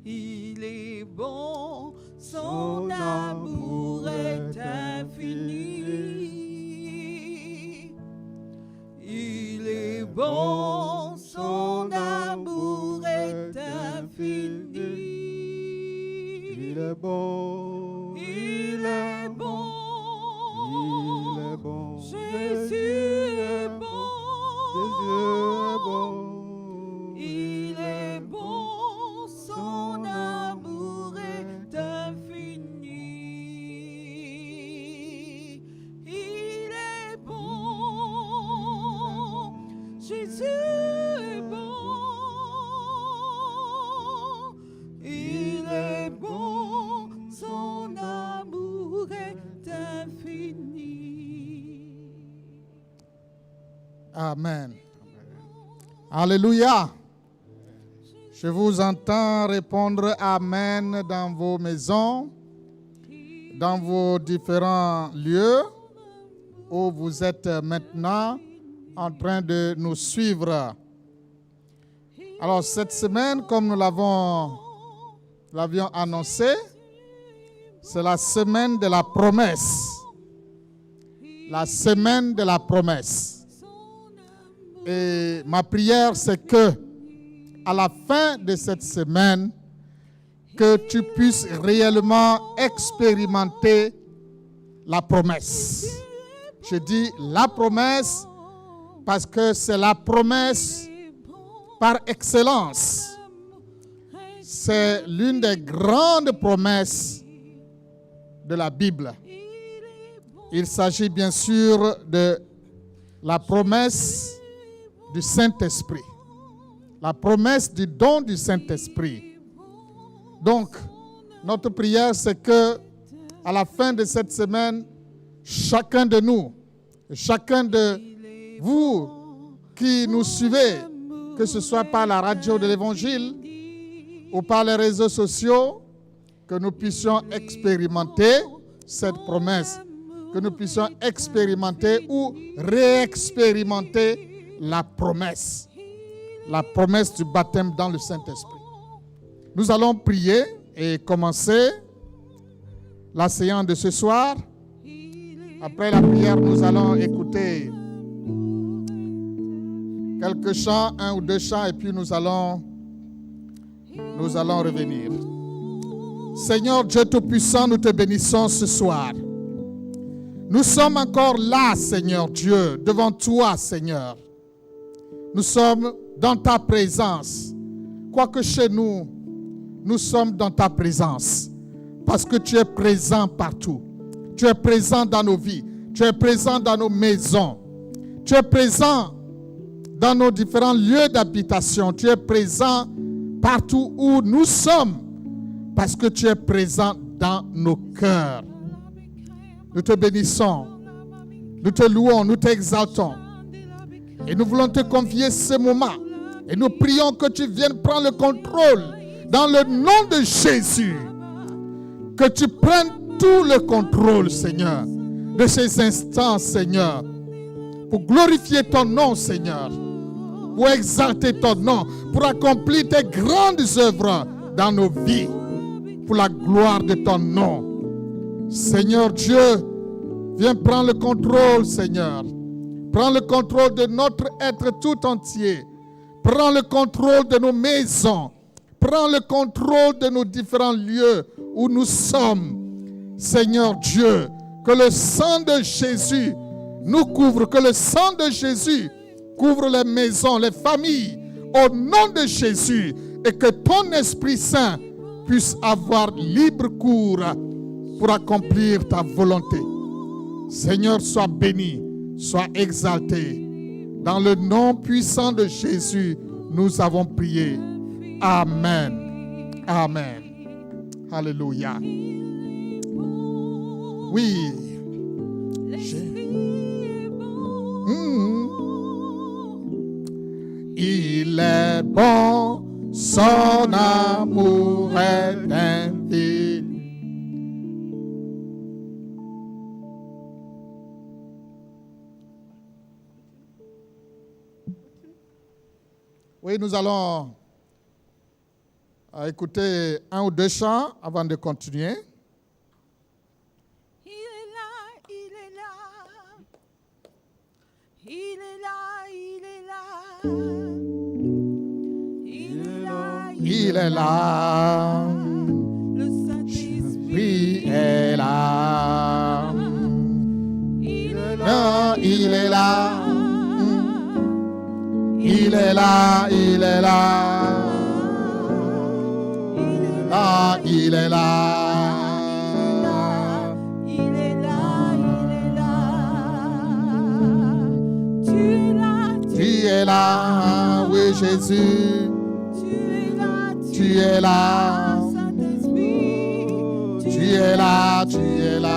Il est bon, son amour est infini. Il est bon, son amour est infini. Il est bon, Il est bon, il est bon. Jésus est bon, Jésus est bon. il est bon, son amour est infini. Il est bon, Jésus est bon, il est bon, son amour est infini. Amen. Alléluia. Je vous entends répondre Amen dans vos maisons, dans vos différents lieux où vous êtes maintenant en train de nous suivre. Alors cette semaine, comme nous l'avions annoncé, c'est la semaine de la promesse. La semaine de la promesse. Et ma prière, c'est que, à la fin de cette semaine, que tu puisses réellement expérimenter la promesse. Je dis la promesse parce que c'est la promesse par excellence. C'est l'une des grandes promesses de la Bible. Il s'agit bien sûr de la promesse du Saint-Esprit. La promesse du don du Saint-Esprit. Donc, notre prière, c'est que, à la fin de cette semaine, chacun de nous, chacun de vous qui nous suivez, que ce soit par la radio de l'Évangile ou par les réseaux sociaux, que nous puissions expérimenter cette promesse, que nous puissions expérimenter ou réexpérimenter la promesse du baptême dans le Saint-Esprit. Nous allons prier et commencer la séance de ce soir. Après la prière, nous allons écouter quelques chants, un ou deux chants, et puis nous allons revenir. Seigneur Dieu Tout-Puissant, nous te bénissons ce soir. Nous sommes encore là, Seigneur Dieu, devant toi, Seigneur. Nous sommes dans ta présence. Quoique chez nous, nous sommes dans ta présence. Parce que tu es présent partout. Tu es présent dans nos vies. Tu es présent dans nos maisons. Tu es présent dans nos différents lieux d'habitation. Tu es présent partout où nous sommes. Parce que tu es présent dans nos cœurs. Nous te bénissons. Nous te louons. Nous t'exaltons. Et nous voulons te confier ce moment. Et nous prions que tu viennes prendre le contrôle dans le nom de Jésus. Que tu prennes tout le contrôle, Seigneur, de ces instants, Seigneur, pour glorifier ton nom, Seigneur, pour exalter ton nom, pour accomplir tes grandes œuvres dans nos vies, pour la gloire de ton nom. Seigneur Dieu, viens prendre le contrôle, Seigneur. Prends le contrôle de notre être tout entier. Prends le contrôle de nos maisons. Prends le contrôle de nos différents lieux où nous sommes. Seigneur Dieu, que le sang de Jésus nous couvre. Que le sang de Jésus couvre les maisons, les familles. Au nom de Jésus. Et que ton Esprit Saint puisse avoir libre cours pour accomplir ta volonté. Seigneur, sois béni. Sois exalté. Dans le nom puissant de Jésus, nous avons prié. Amen. Amen. Alléluia. Oui. Il est bon, son amour est infini. Oui, nous allons à écouter un ou deux chants avant de continuer. Il est là, il est là. Il est là, il est là. Il est là, Il est là. Le Saint-Esprit Oui, est là. il est là. Ah, il est là. Il est là, il est là. Ah, il est là. Il est là, il est là. Tu es là, Tu es là, oui Jésus. tu es là, Tu es là. Saint-Esprit. Tu es là, tu es là.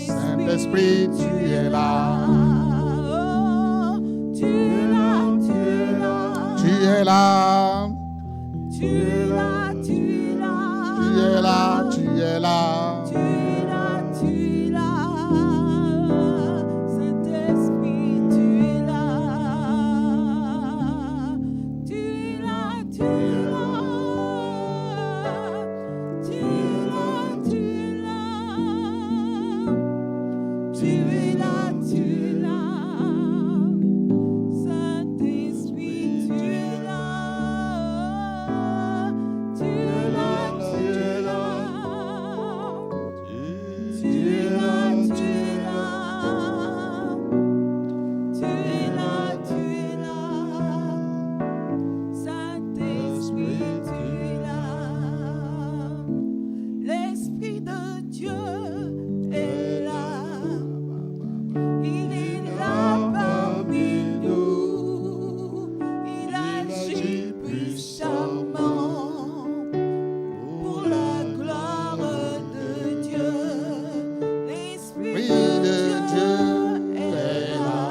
Saint-Esprit, tu es là. Oh, tu es là, tu es là. Tu es là. Tu es là, tu es là. Tu es là, tu es là. Tu es là, tu es là. Saint-Esprit, tu es là. Tu es là, tu es là. Tu es là, tu es là. Tu es là, tu es là. Saint-Esprit, tu es là. Tu es là, tu es là. Tu es là, tu es là. Tu es là, tu es là. Saint-Esprit, tu es là. L'Esprit de Dieu est là. Il est là parmi nous. Il agit puissamment pour la gloire de Dieu. L'Esprit de Dieu est là.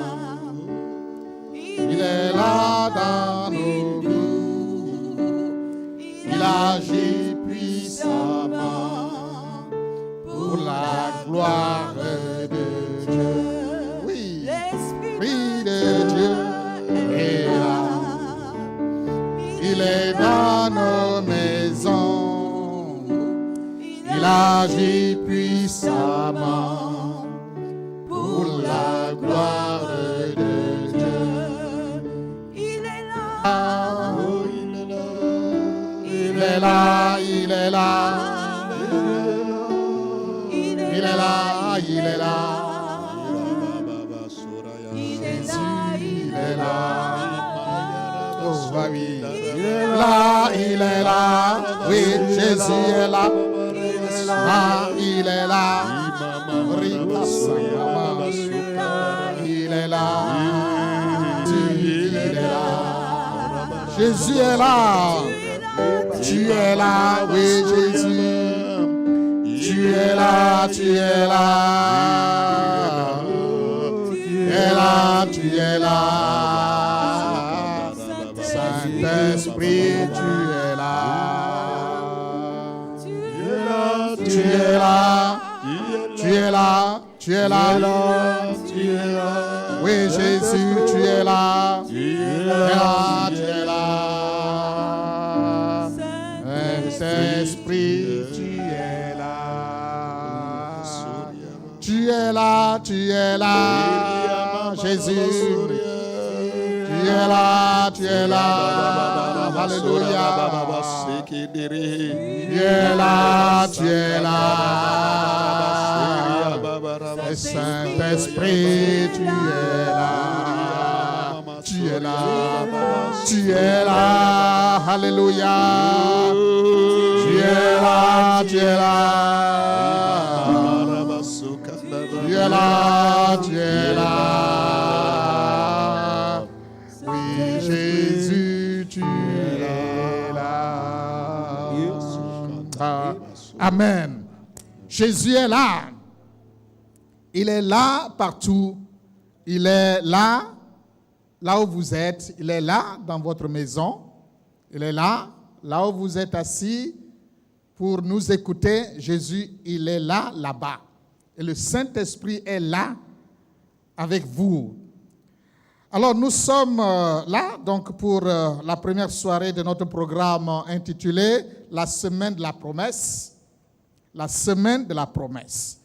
Il est là dans nos vies. Il agit puissamment pour la gloire de Dieu. Oui, L'Esprit de Dieu est là. Il est dans nos maisons. Il agit puissamment pour la gloire de Dieu. Il est là. Il est là, il est là. Il est Il est là, il est là. Il est là, Il est là. Oh, bah oui. Il est là, il est là. Oui, Jésus est là. Ah, il est là. Il est là. Il est là. Jésus est là. Tu es là, oui, Jésus. Tu es là, tu es là. Tu es là, tu es là. Saint-Esprit, tu es là. Tu es là. Tu es là. Tu es là. Oui, Jésus, tu es là. Tu es là, tu es là. Saint-Esprit, tu es là. Tu es là, tu es là. Jésus, tu es là, tu es là. Alléluia. Tu es là, tu es là. Saint-Esprit, tu es là. Tu es là. Tu es là. Alléluia. Tu es là, tu es là. Tu es là, tu es là. Oui, Jésus, tu es là. Ah, amen. Jésus est là. Il est là partout. Il est là, là où vous êtes. Il est là dans votre maison. Il est là, là où vous êtes assis pour nous écouter. Jésus, il est là, là-bas. Et le Saint-Esprit est là avec vous. Alors, nous sommes là donc pour la première soirée de notre programme intitulé La semaine de la promesse. La semaine de la promesse.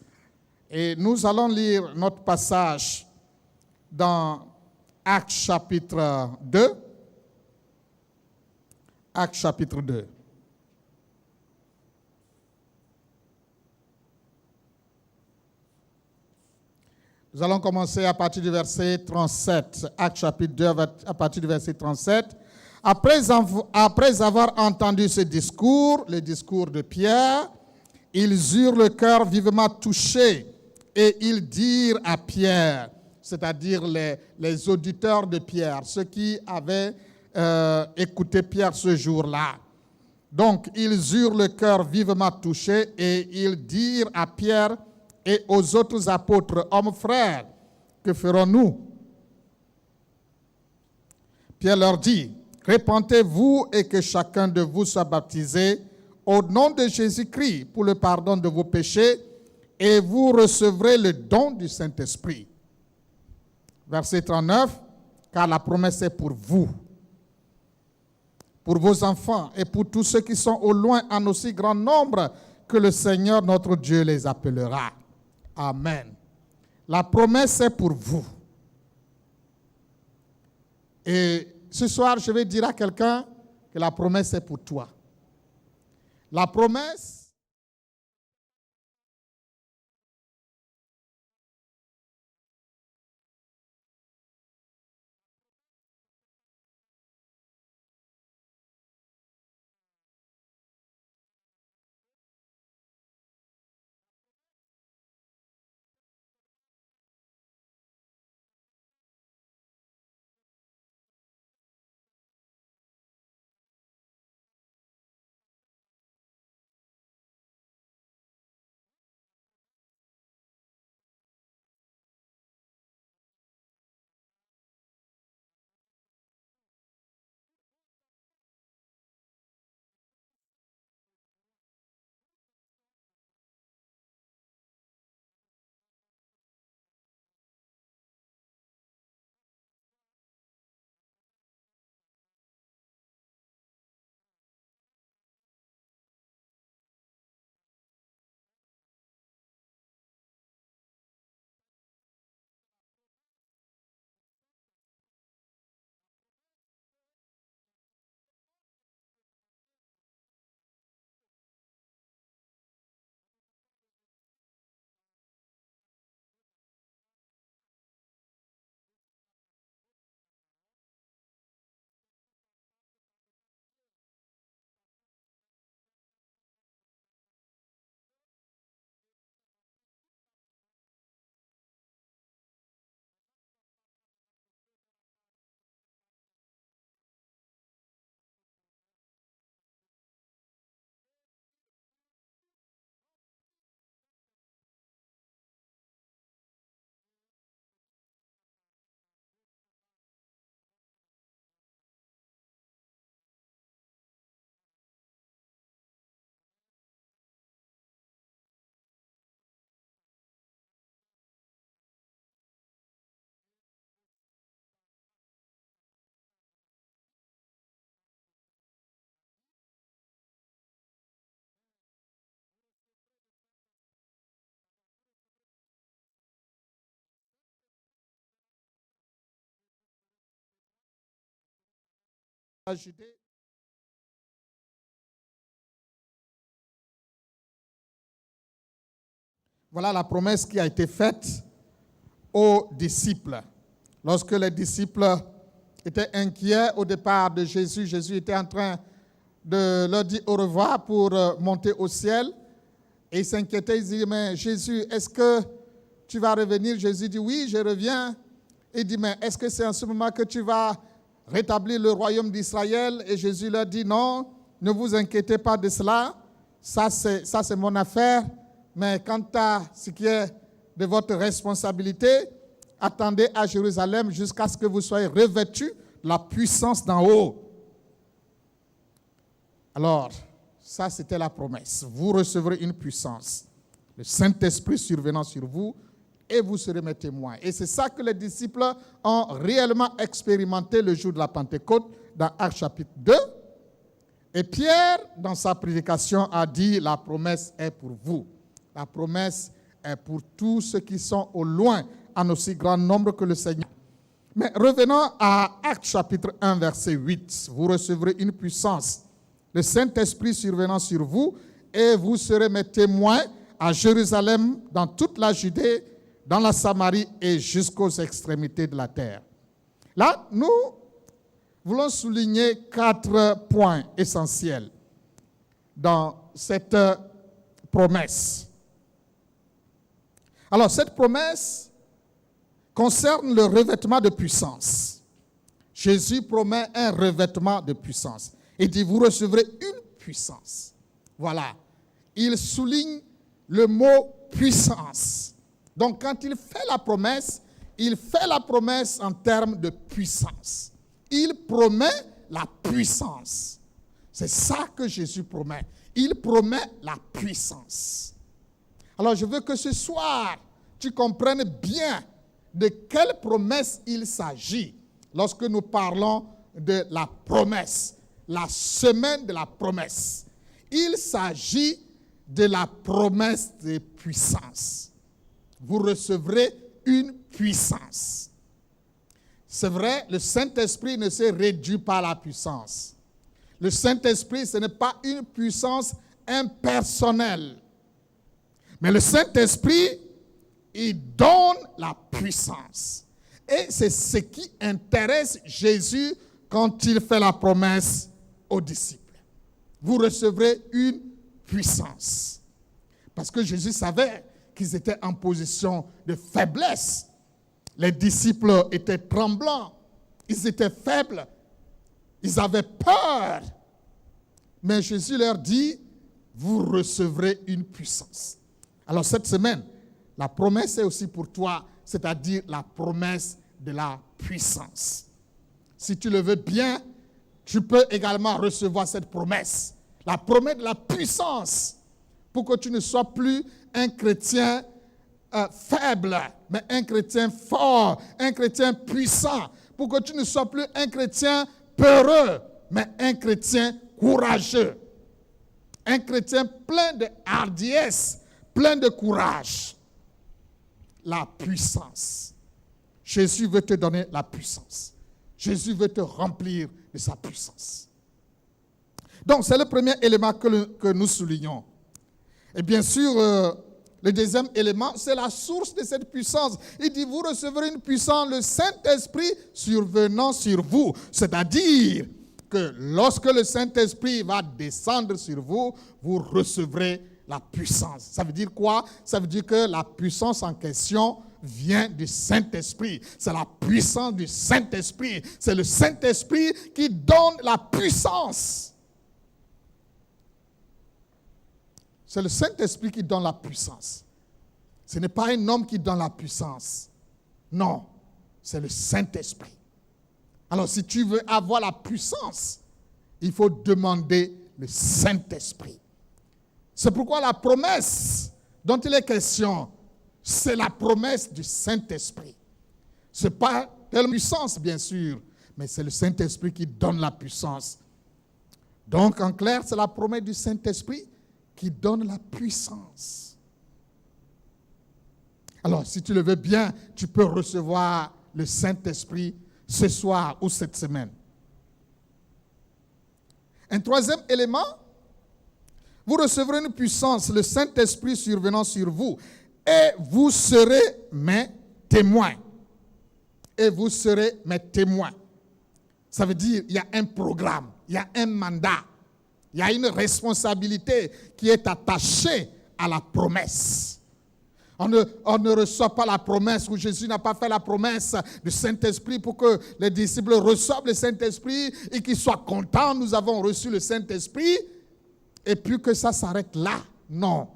Et nous allons lire notre passage dans Actes chapitre 2. Actes chapitre 2. Nous allons commencer à partir du verset 37. Actes chapitre 2, à partir du verset 37. Après avoir entendu ce discours, le discours de Pierre, ils eurent le cœur vivement touché et ils dirent à Pierre, c'est-à-dire les auditeurs de Pierre, ceux qui avaient écouté Pierre ce jour-là. Donc, ils eurent le cœur vivement touché et ils dirent à Pierre et aux autres apôtres, hommes frères, que ferons-nous? Pierre leur dit, répentez-vous et que chacun de vous soit baptisé au nom de Jésus-Christ pour le pardon de vos péchés et vous recevrez le don du Saint-Esprit. Verset 39, car la promesse est pour vous, pour vos enfants et pour tous ceux qui sont au loin en aussi grand nombre que le Seigneur notre Dieu les appellera. Amen. La promesse est pour vous. Et ce soir, je vais dire à quelqu'un que la promesse est pour toi. La promesse à Judée. Voilà la promesse qui a été faite aux disciples. Lorsque les disciples étaient inquiets au départ de Jésus, Jésus était en train de leur dire au revoir pour monter au ciel. Et ils s'inquiétaient, ils disaient, mais Jésus, est-ce que tu vas revenir? Jésus dit, oui, je reviens. Il dit, mais est-ce que c'est en ce moment que tu vas rétablir le royaume d'Israël? Et Jésus leur dit, non, ne vous inquiétez pas de cela. Ça, c'est mon affaire. Mais quant à ce qui est de votre responsabilité, attendez à Jérusalem jusqu'à ce que vous soyez revêtus de la puissance d'en haut. Alors, ça, c'était la promesse. Vous recevrez une puissance. Le Saint-Esprit survenant sur vous, et vous serez mes témoins. Et c'est ça que les disciples ont réellement expérimenté le jour de la Pentecôte dans Actes chapitre 2. Et Pierre, dans sa prédication, a dit, la promesse est pour vous. La promesse est pour tous ceux qui sont au loin, en aussi grand nombre que le Seigneur. Mais revenons à Actes chapitre 1, verset 8. Vous recevrez une puissance, le Saint-Esprit survenant sur vous, et vous serez mes témoins à Jérusalem, dans toute la Judée, dans la Samarie et jusqu'aux extrémités de la terre. Là, nous voulons souligner 4 points essentiels dans cette promesse. Alors, cette promesse concerne le revêtement de puissance. Jésus promet un revêtement de puissance. Il dit, vous recevrez une puissance. Voilà. Il souligne le mot puissance. Donc, quand il fait la promesse en termes de puissance. Il promet la puissance. C'est ça que Jésus promet. Il promet la puissance. Alors, je veux que ce soir, tu comprennes bien de quelle promesse il s'agit lorsque nous parlons de la promesse, la semaine de la promesse. Il s'agit de la promesse de puissance. Vous recevrez une puissance. C'est vrai, le Saint-Esprit ne se réduit pas à la puissance. Le Saint-Esprit, ce n'est pas une puissance impersonnelle. Mais le Saint-Esprit, il donne la puissance. Et c'est ce qui intéresse Jésus quand il fait la promesse aux disciples. Vous recevrez une puissance. Parce que Jésus savait qu'ils étaient en position de faiblesse. Les disciples étaient tremblants. Ils étaient faibles. Ils avaient peur. Mais Jésus leur dit, vous recevrez une puissance. Alors cette semaine, la promesse est aussi pour toi, c'est-à-dire la promesse de la puissance. Si tu le veux bien, tu peux également recevoir cette promesse. La promesse de la puissance, pour que tu ne sois plus un chrétien faible, mais un chrétien fort, un chrétien puissant, pour que tu ne sois plus un chrétien peureux, mais un chrétien courageux, un chrétien plein de hardiesse, plein de courage. La puissance. Jésus veut te donner la puissance. Jésus veut te remplir de sa puissance. Donc, c'est le premier élément que nous soulignons. Et bien sûr, le deuxième élément, c'est la source de cette puissance. Il dit, vous recevrez une puissance, le Saint-Esprit survenant sur vous. C'est-à-dire que lorsque le Saint-Esprit va descendre sur vous, vous recevrez la puissance. Ça veut dire quoi? Ça veut dire que la puissance en question vient du Saint-Esprit. C'est la puissance du Saint-Esprit. C'est le Saint-Esprit qui donne la puissance. C'est le Saint-Esprit qui donne la puissance. Ce n'est pas un homme qui donne la puissance. Non, c'est le Saint-Esprit. Alors, si tu veux avoir la puissance, il faut demander le Saint-Esprit. C'est pourquoi la promesse dont il est question, c'est la promesse du Saint-Esprit. Ce n'est pas telle puissance, bien sûr, mais c'est le Saint-Esprit qui donne la puissance. Donc, en clair, c'est la promesse du Saint-Esprit qui donne la puissance. Alors, si tu le veux bien, tu peux recevoir le Saint-Esprit ce soir ou cette semaine. Un troisième élément, vous recevrez une puissance, le Saint-Esprit survenant sur vous, et vous serez mes témoins. Et vous serez mes témoins. Ça veut dire qu'il y a un programme, il y a un mandat, il y a une responsabilité qui est attachée à la promesse. On ne reçoit pas la promesse, ou Jésus n'a pas fait la promesse du Saint-Esprit pour que les disciples reçoivent le Saint-Esprit et qu'ils soient contents, nous avons reçu le Saint-Esprit, et puis que ça s'arrête là. Non.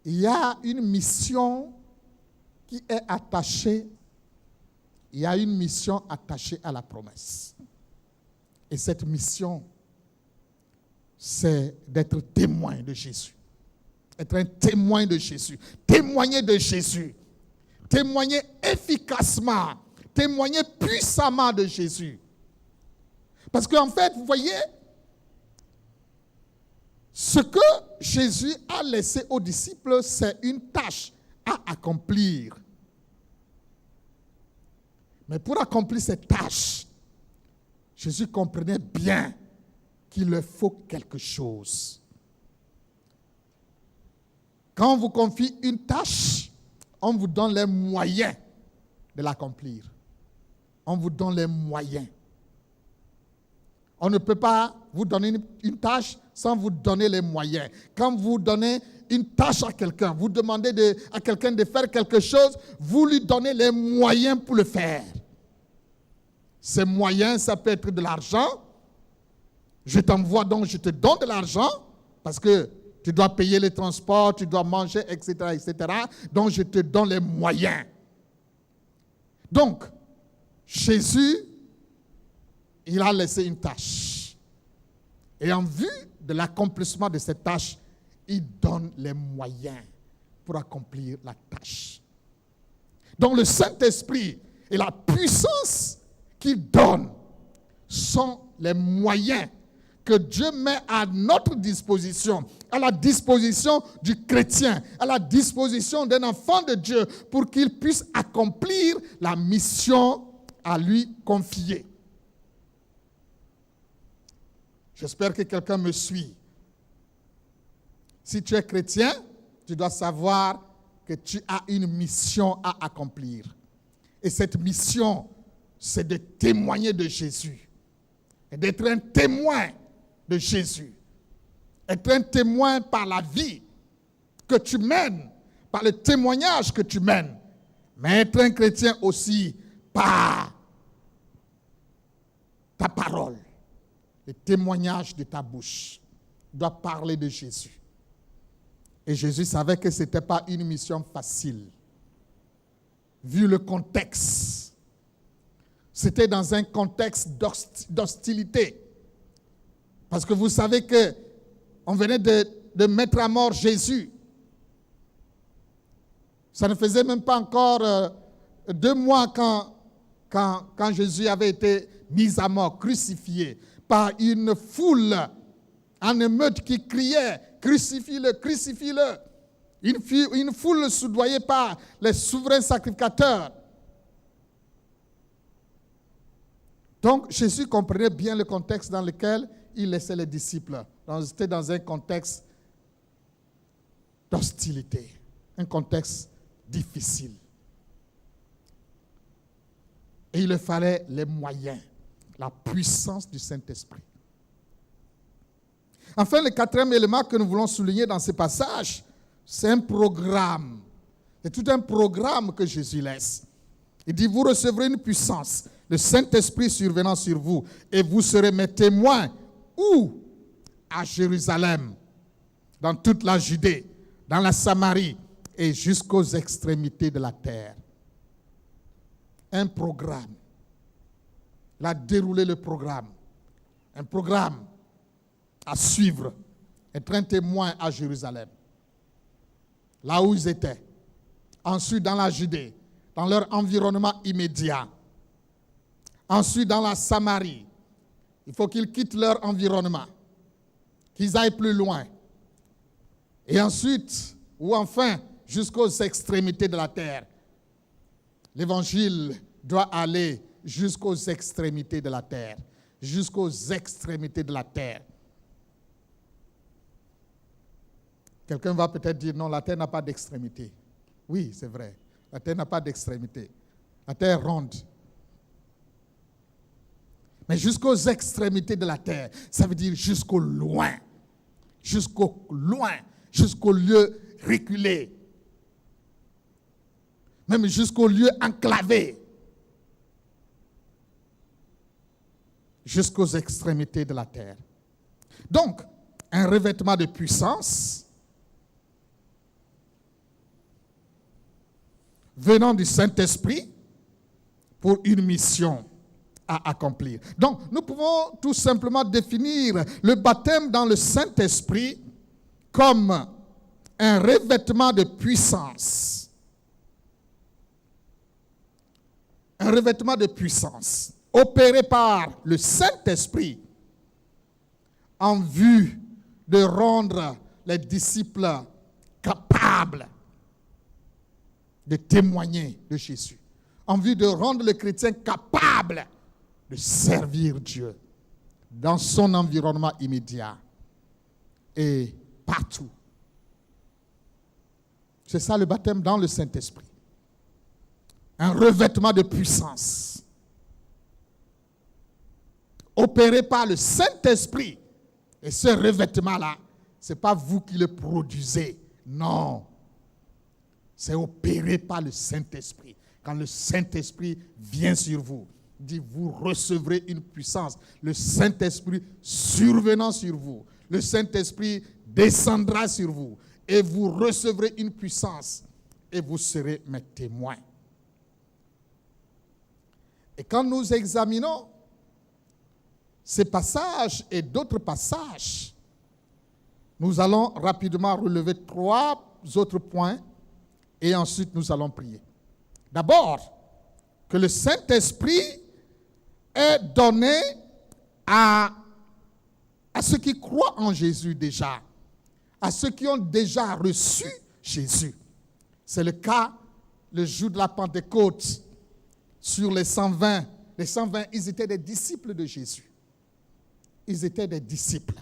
Il y a une mission qui est attachée, il y a une mission attachée à la promesse. Et cette mission, c'est d'être témoin de Jésus. Être un témoin de Jésus. Témoigner de Jésus. Témoigner efficacement. Témoigner puissamment de Jésus. Parce qu'en fait, vous voyez, ce que Jésus a laissé aux disciples, c'est une tâche à accomplir. Mais pour accomplir cette tâche, Jésus comprenait bien qu'il leur faut quelque chose. Quand on vous confie une tâche, on vous donne les moyens de l'accomplir. On vous donne les moyens. On ne peut pas vous donner une tâche sans vous donner les moyens. Quand vous donnez une tâche à quelqu'un, vous demandez à quelqu'un de faire quelque chose, vous lui donnez les moyens pour le faire. Ces moyens, ça peut être de l'argent. Je t'envoie donc, je te donne de l'argent parce que tu dois payer les transports, tu dois manger, etc., etc. Donc, je te donne les moyens. Donc, Jésus, il a laissé une tâche. Et en vue de l'accomplissement de cette tâche, il donne les moyens pour accomplir la tâche. Donc, le Saint-Esprit et la puissance qu'il donne sont les moyens que Dieu met à notre disposition, à la disposition du chrétien, à la disposition d'un enfant de Dieu pour qu'il puisse accomplir la mission à lui confiée. J'espère que quelqu'un me suit. Si tu es chrétien, tu dois savoir que tu as une mission à accomplir. Et cette mission, c'est de témoigner de Jésus. Et d'être un témoin de Jésus. Être un témoin par la vie que tu mènes, par le témoignage que tu mènes. Mais être un chrétien aussi par ta parole. Le témoignage de ta bouche doit parler de Jésus. Et Jésus savait que ce n'était pas une mission facile. Vu le contexte. C'était dans un contexte d'hostilité. Parce que vous savez qu'on venait de mettre à mort Jésus. Ça ne faisait même pas encore 2 mois quand Jésus avait été mis à mort, crucifié, par une foule en émeute qui criait « Crucifie-le, crucifie-le ». Une foule soudoyée par les souverains sacrificateurs. Donc Jésus comprenait bien le contexte dans lequel il laissait les disciples. C'était dans un contexte d'hostilité, un contexte difficile. Et il leur fallait les moyens, la puissance du Saint-Esprit. Enfin, le 4e élément que nous voulons souligner dans ce passage, c'est un programme. C'est tout un programme que Jésus laisse. Il dit, vous recevrez une puissance, le Saint-Esprit survenant sur vous, et vous serez mes témoins. Où? À Jérusalem, dans toute la Judée, dans la Samarie et jusqu'aux extrémités de la terre. Un programme. Il a déroulé le programme. Un programme à suivre. Être un témoin à Jérusalem. Là où ils étaient. Ensuite dans la Judée, dans leur environnement immédiat. Ensuite dans la Samarie. Il faut qu'ils quittent leur environnement, qu'ils aillent plus loin. Et ensuite, ou enfin, jusqu'aux extrémités de la terre. L'évangile doit aller jusqu'aux extrémités de la terre. Jusqu'aux extrémités de la terre. Quelqu'un va peut-être dire, non, la terre n'a pas d'extrémité. Oui, c'est vrai. La terre n'a pas d'extrémité. La terre est ronde. Mais jusqu'aux extrémités de la terre, ça veut dire jusqu'au loin. Jusqu'au loin. Jusqu'au lieu reculé. Même jusqu'au lieu enclavé. Jusqu'aux extrémités de la terre. Donc, un revêtement de puissance venant du Saint-Esprit pour une mission à accomplir. Donc, nous pouvons tout simplement définir le baptême dans le Saint-Esprit comme un revêtement de puissance. Un revêtement de puissance opéré par le Saint-Esprit en vue de rendre les disciples capables de témoigner de Jésus, en vue de rendre le chrétien capable de servir Dieu dans son environnement immédiat et partout. C'est ça le baptême dans le Saint-Esprit. Un revêtement de puissance opéré par le Saint-Esprit. Et ce revêtement-là, ce n'est pas vous qui le produisez. Non. C'est opéré par le Saint-Esprit. Quand le Saint-Esprit vient sur vous, dit vous recevrez une puissance. Le Saint-Esprit survenant sur vous. Le Saint-Esprit descendra sur vous. Et vous recevrez une puissance. Et vous serez mes témoins. Et quand nous examinons ces passages et d'autres passages, nous allons rapidement relever 3 autres points et ensuite nous allons prier. D'abord, que le Saint-Esprit est donné à ceux qui croient en Jésus déjà, à ceux qui ont déjà reçu Jésus. C'est le cas le jour de la Pentecôte sur les 120. Les 120, ils étaient des disciples de Jésus. Ils étaient des disciples.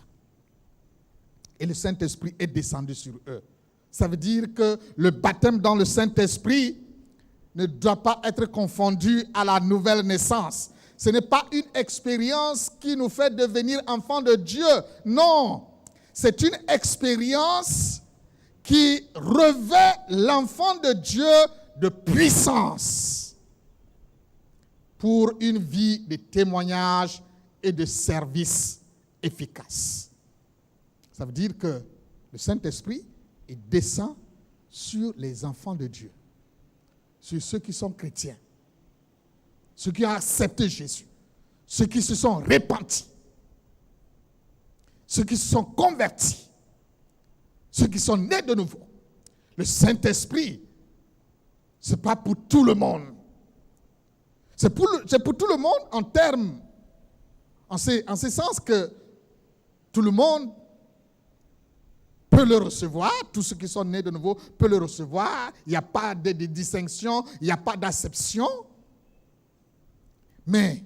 Et le Saint-Esprit est descendu sur eux. Ça veut dire que le baptême dans le Saint-Esprit ne doit pas être confondu à la nouvelle naissance. Ce n'est pas une expérience qui nous fait devenir enfants de Dieu. Non, c'est une expérience qui revêt l'enfant de Dieu de puissance pour une vie de témoignage et de service efficace. Ça veut dire que le Saint-Esprit, il descend sur les enfants de Dieu, sur ceux qui sont chrétiens, ceux qui ont accepté Jésus, ceux qui se sont repentis, ceux qui se sont convertis, ceux qui sont nés de nouveau. Le Saint-Esprit, ce n'est pas pour tout le monde. C'est pour tout le monde en termes, en ce sens que tout le monde peut le recevoir, tous ceux qui sont nés de nouveau peuvent le recevoir. Il n'y a pas de distinction, il n'y a pas d'acception. Mais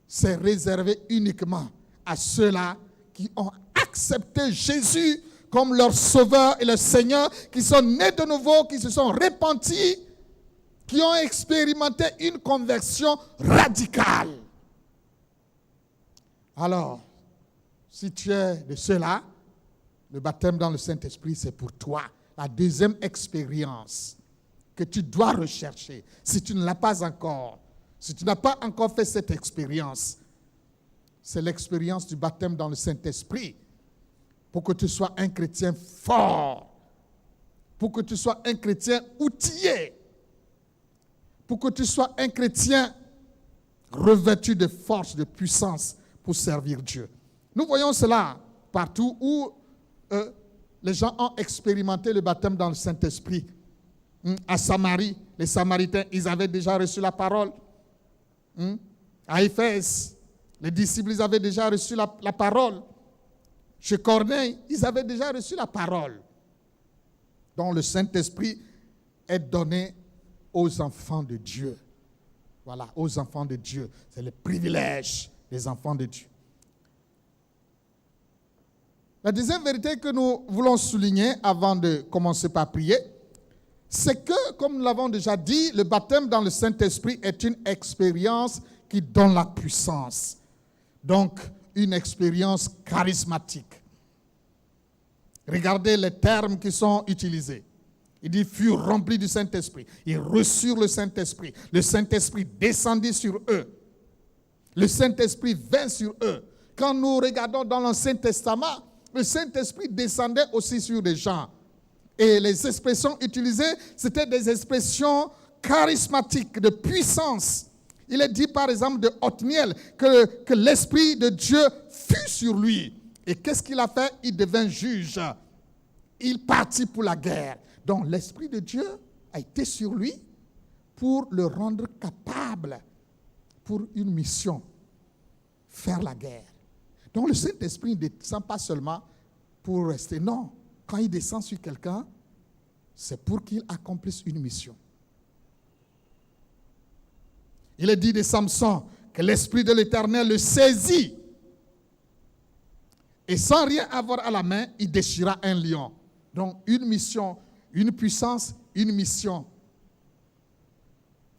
c'est réservé uniquement à ceux-là qui ont accepté Jésus comme leur sauveur et leur Seigneur, qui sont nés de nouveau, qui se sont repentis, qui ont expérimenté une conversion radicale. Alors, si tu es de ceux-là, le baptême dans le Saint-Esprit, c'est pour toi. La deuxième expérience que tu dois rechercher, si tu ne l'as pas encore, si tu n'as pas encore fait cette expérience, c'est l'expérience du baptême dans le Saint-Esprit. Pour que tu sois un chrétien fort, pour que tu sois un chrétien outillé, pour que tu sois un chrétien revêtu de force, de puissance pour servir Dieu. Nous voyons cela partout où les gens ont expérimenté le baptême dans le Saint-Esprit. À Samarie, les Samaritains, ils avaient déjà reçu la parole. À Éphèse, les disciples, ils avaient déjà reçu la parole. Chez Corneille, ils avaient déjà reçu la parole. Donc le Saint-Esprit est donné aux enfants de Dieu. Voilà, aux enfants de Dieu. C'est le privilège des enfants de Dieu. La deuxième vérité que nous voulons souligner avant de commencer par prier, c'est que, comme nous l'avons déjà dit, le baptême dans le Saint-Esprit est une expérience qui donne la puissance. Donc, une expérience charismatique. Regardez les termes qui sont utilisés. Il dit, furent remplis du Saint-Esprit. Ils reçurent le Saint-Esprit. Le Saint-Esprit descendit sur eux. Le Saint-Esprit vint sur eux. Quand nous regardons dans l'Ancien Testament, le Saint-Esprit descendait aussi sur des gens. Et les expressions utilisées, c'était des expressions charismatiques, de puissance. Il est dit par exemple de Othniel que l'Esprit de Dieu fut sur lui. Et qu'est-ce qu'il a fait? Il devint juge. il partit pour la guerre. Donc l'Esprit de Dieu a été sur lui pour le rendre capable pour une mission, faire la guerre. Donc le Saint-Esprit ne descend pas seulement pour rester. Non, quand il descend sur quelqu'un, c'est pour qu'il accomplisse une mission. Il est dit de Samson que l'Esprit de l'Éternel le saisit. Et sans rien avoir à la main, il déchira un lion. Donc une mission, une puissance, une mission.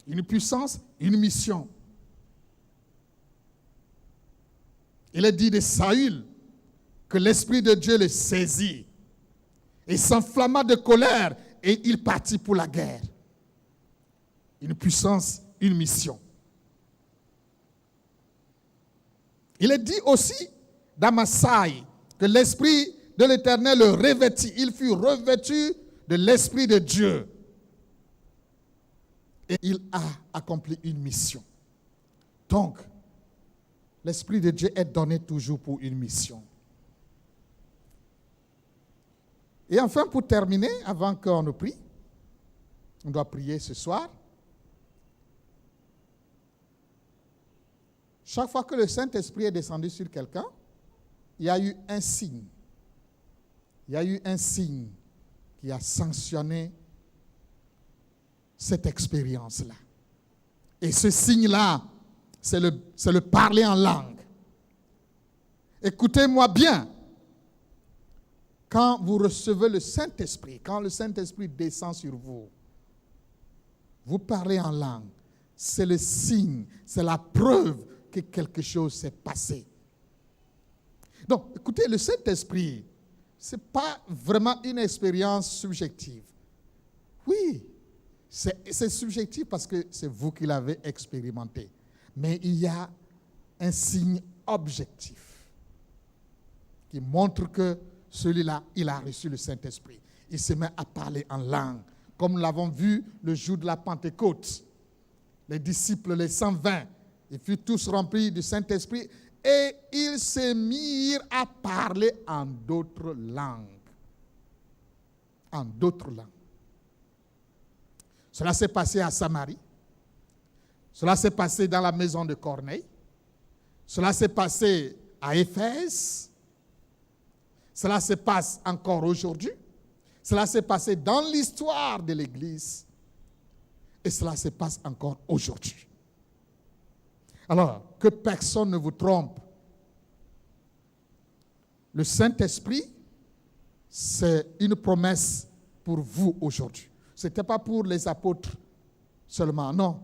Une puissance, une mission. Il est dit de Saül que l'Esprit de Dieu le saisit et s'enflamma de colère et il partit pour la guerre. Une puissance, une mission. Il est dit aussi d'Amasaï que l'Esprit de l'Éternel le revêtit. Il fut revêtu de l'Esprit de Dieu. Et il a accompli une mission. Donc, l'Esprit de Dieu est donné toujours pour une mission. Et enfin, pour terminer, avant qu'on ne prie, on doit prier ce soir. Chaque fois que le Saint-Esprit est descendu sur quelqu'un, il y a eu un signe. Il y a eu un signe qui a sanctionné cette expérience-là. Et ce signe-là, c'est le parler en langue. Écoutez-moi bien. Quand vous recevez le Saint-Esprit, quand le Saint-Esprit descend sur vous, vous parlez en langue. C'est le signe, c'est la preuve que quelque chose s'est passé. Donc, écoutez, le Saint-Esprit, ce n'est pas vraiment une expérience subjective. Oui, c'est subjectif parce que c'est vous qui l'avez expérimenté. Mais il y a un signe objectif qui montre que celui-là, il a reçu le Saint-Esprit. Il se met à parler en langue, comme nous l'avons vu le jour de la Pentecôte. Les disciples, les 120, ils furent tous remplis du Saint-Esprit et ils se mirent à parler en d'autres langues. En d'autres langues. Cela s'est passé à Samarie. Cela s'est passé dans la maison de Corneille. Cela s'est passé à Éphèse. Cela se passe encore aujourd'hui. Cela s'est passé dans l'histoire de l'Église. Et cela se passe encore aujourd'hui. Alors, que personne ne vous trompe. Le Saint-Esprit, c'est une promesse pour vous aujourd'hui. Ce n'était pas pour les apôtres seulement, non.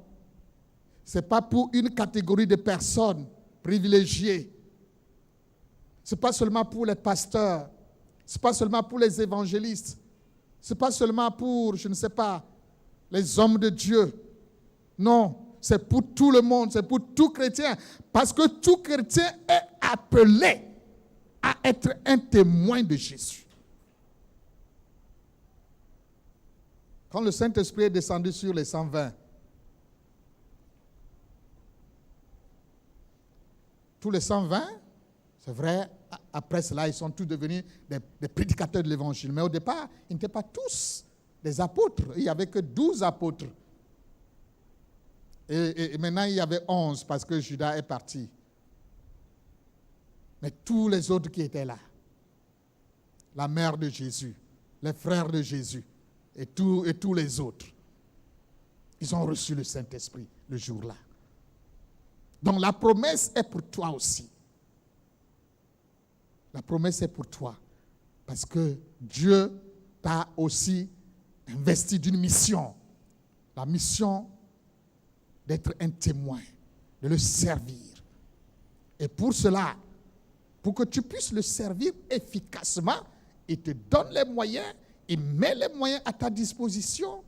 Ce n'est pas pour une catégorie de personnes privilégiées. Ce n'est pas seulement pour les pasteurs. Ce n'est pas seulement pour les évangélistes. Ce n'est pas seulement pour, je ne sais pas, les hommes de Dieu. Non, c'est pour tout le monde, c'est pour tout chrétien. Parce que tout chrétien est appelé à être un témoin de Jésus. Quand le Saint-Esprit est descendu sur les 120, tous les 120, c'est vrai, après cela, ils sont tous devenus des prédicateurs de l'Évangile. Mais au départ, ils n'étaient pas tous des apôtres. Il n'y avait que 12 apôtres. Et maintenant, il y avait 11 parce que Judas est parti. Mais tous les autres qui étaient là, la mère de Jésus, les frères de Jésus et tous les autres, ils ont reçu le Saint-Esprit le jour-là. Donc la promesse est pour toi aussi. La promesse est pour toi. Parce que Dieu t'a aussi investi d'une mission. La mission d'être un témoin, de le servir. Et pour cela, pour que tu puisses le servir efficacement, il te donne les moyens, il met les moyens à ta disposition.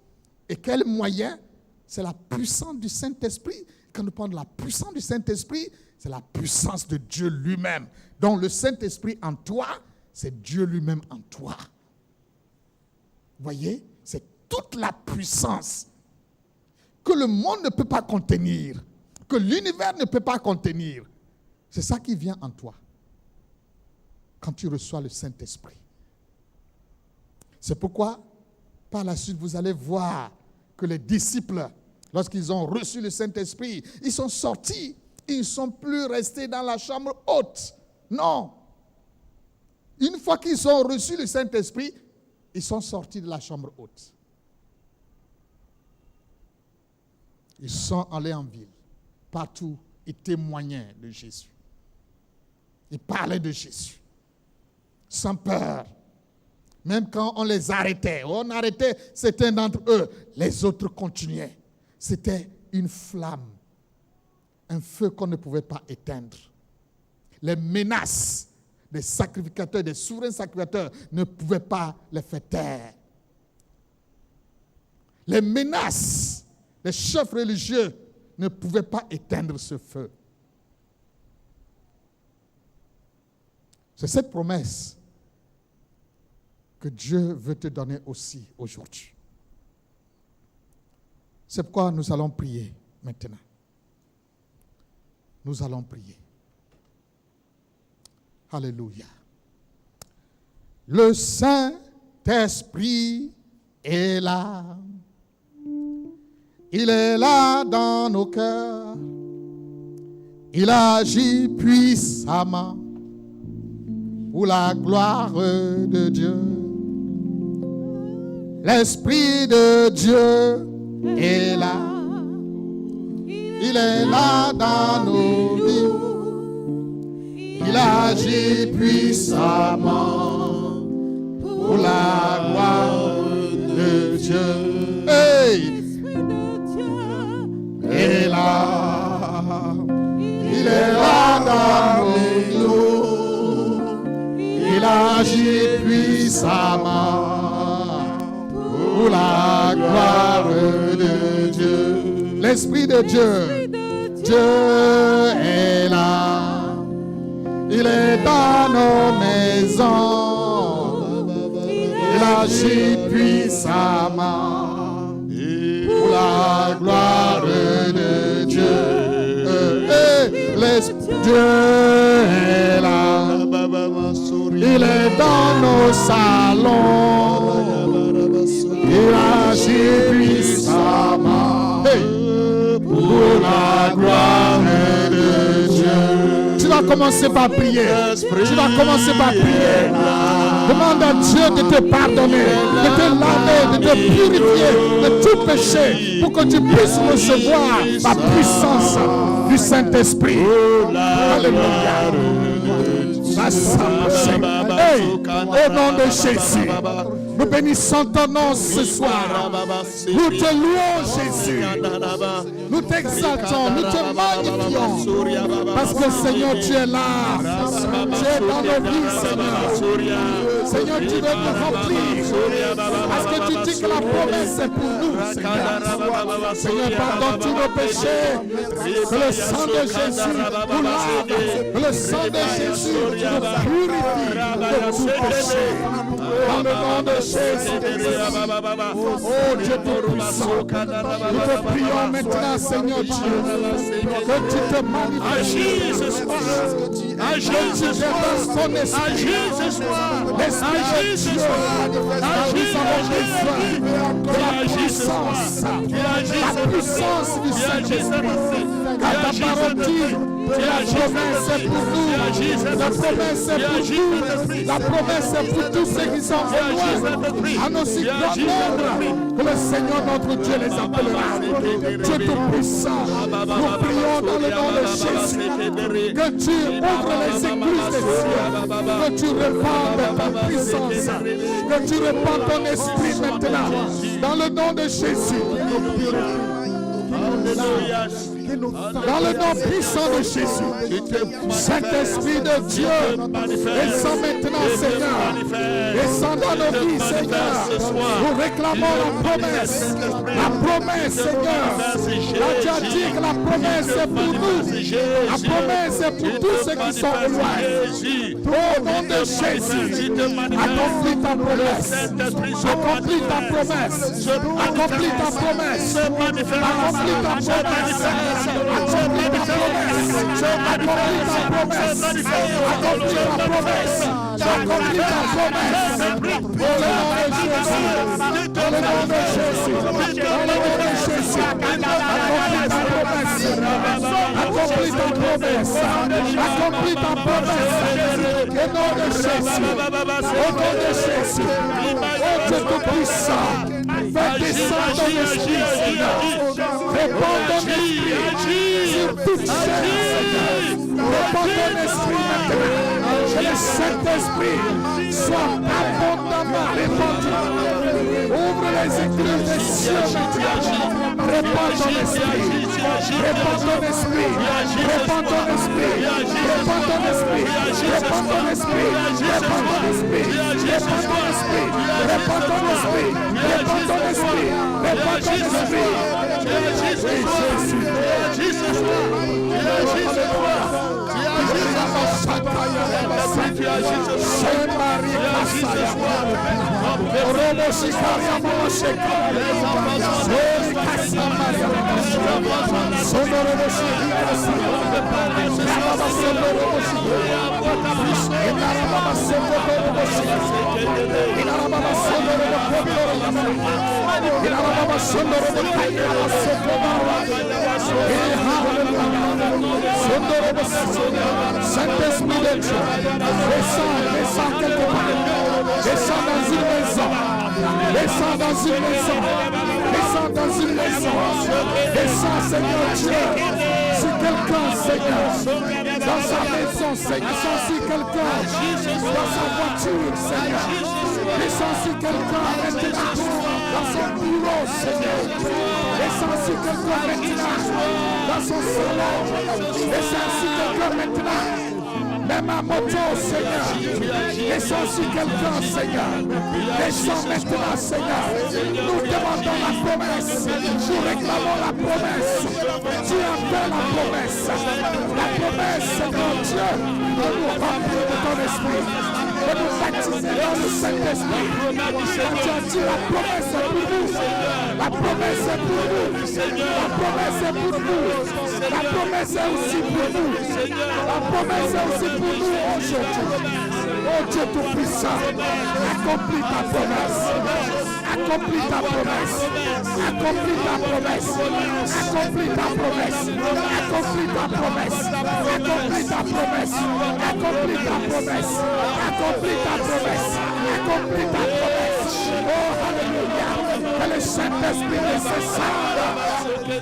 Et quel moyen? C'est la puissance du Saint-Esprit. Quand nous parlons de la puissance du Saint-Esprit, c'est la puissance de Dieu lui-même. Donc le Saint-Esprit en toi, c'est Dieu lui-même en toi. Vous voyez? C'est toute la puissance que le monde ne peut pas contenir, que l'univers ne peut pas contenir. C'est ça qui vient en toi quand tu reçois le Saint-Esprit. C'est pourquoi, par la suite, vous allez voir que les disciples, lorsqu'ils ont reçu le Saint-Esprit, ils sont sortis. Ils ne sont plus restés dans la chambre haute. Non. Une fois qu'ils ont reçu le Saint-Esprit, ils sont sortis de la chambre haute. Ils sont allés en ville. Partout, ils témoignaient de Jésus. Ils parlaient de Jésus. Sans peur. Même quand on les arrêtait, on arrêtait certains d'entre eux, les autres continuaient. C'était une flamme, un feu qu'on ne pouvait pas éteindre. Les menaces des sacrificateurs, des souverains sacrificateurs ne pouvaient pas les faire taire. Les menaces des chefs religieux ne pouvaient pas éteindre ce feu. C'est cette promesse que Dieu veut te donner aussi aujourd'hui. C'est pourquoi nous allons prier maintenant. Nous allons prier. Alléluia. Le Saint-Esprit est là. Il est là dans nos cœurs. Il agit puissamment pour la gloire de Dieu. L'Esprit de Dieu est là. Il est là dans nos vies. Il agit puissamment pour la gloire de Dieu. Hey! est là. Il est là dans nous. Il agit puissamment pour la gloire de Dieu. L'Esprit de Dieu, Dieu est là. Il est dans nos maisons. Il agit puissamment pour la gloire de Dieu. Dieu est là. Il est dans nos salons. Il agit puissamment pour la gloire de Dieu. Tu vas commencer par prier. Tu vas commencer par prier. Demande à Dieu de te pardonner, de te laver, de te purifier de tout péché pour que tu puisses recevoir la puissance du Saint-Esprit. Alléluia. Hey, au nom de Jésus, nous bénissons ton nom ce soir. Nous te louons, Jésus. Nous t'exaltons, nous te magnifions. Parce que Seigneur, tu es là. Tu es dans nos vies, Seigneur. Seigneur, tu veux te remplir. Parce que tu dis que la promesse est pour nous, Seigneur. Seigneur, pardonne tous nos péchés. Que le sang de Jésus nous lave. Que le sang de Jésus nous purifie de tout péché. Dans le nom de Jésus. Oh Dieu tout-puissant, nous te prions maintenant, Seigneur Dieu, que tu te manifestes. Que tu déverses ton esprit. L'esprit de Dieu, nous avons besoin de la puissance du Saint-Esprit. Car ta parole dit que la promesse est pour nous. La promesse est pour nous. La promesse est pour tous ceux qui sont au loin. En aussi grand nombre que le Seigneur notre Dieu les appellera. Dieu tout-puissant, nous prions dans le nom de Jésus que tu ouvres les églises des cieux, que tu répandes ta puissance, que tu répandes ton esprit maintenant dans le nom de Jésus. Dans le nom puissant de Jésus, Saint-Esprit de Dieu, descend maintenant, Seigneur, descend dans nos vies, Seigneur. Nous réclamons la promesse, Seigneur. Tu as dit que la promesse est pour nous, la promesse est pour tous ceux qui sont au loin. Au nom de Jésus, accomplis ta promesse, accomplis ta promesse, accomplis ta promesse, accomplis ta promesse. Accomplis ta promesse, Accomplis ta promesse. Accomplis ta promesse. Accomplis ta promesse. Dans le nom de Jésus. Dans le nom de Jésus. Dans le nom de Jésus. Accomplis ta promesse. Accomplis ta promesse. Accomplis ta promesse. Au nom de Jésus. Au nom de Jésus. Oh Dieu Tout-Puissant. Fais descendre ton esprit, Seigneur. Répands ton esprit sur toute chair, Seigneur. Répands ton esprit maintenant. Que le Saint-Esprit soit abondamment répandu. Ouvre les écluses des cieux maintenant. Répands ton esprit. Répands ton esprit. Répands ton esprit. Répands ton esprit. Répands ton esprit. Répands ton esprit. Répands ton esprit. Répands ton esprit. Répands ton esprit. Répands ton esprit. Saint-Esprit de Dieu, descends quelque part, descends dans une maison, descends dans une maison, descends dans une maison, descends Seigneur Dieu, si quelqu'un Seigneur, dans sa maison Seigneur, descends si quelqu'un, dans sa voiture Seigneur, descends si quelqu'un maintenant, dans son bureau Seigneur, descends si quelqu'un maintenant, dans son salon, descends si quelqu'un maintenant, même à moto Seigneur, descends si quelqu'un Seigneur, descends maintenant Seigneur, nous demandons la promesse, nous réclamons la promesse, tu as fait la promesse Seigneur Dieu, de nous remplir de ton esprit, de nous baptiser dans le Saint-Esprit. Tu as dit la promesse est pour nous, la promesse est pour nous, la promesse est pour nous, la promesse est aussi pour nous, la promesse est aussi pour nous aujourd'hui. Oh Dieu Tout-Puissant, accomplis ta promesse, accomplis ta promesse, accomplis ta promesse, accomplis ta promesse, accomplis ta promesse, accomplis ta promesse, accomplis ta promesse, accomplis ta promesse, accomplis ta promesse. Oh alléluia, que le Saint-Esprit descende,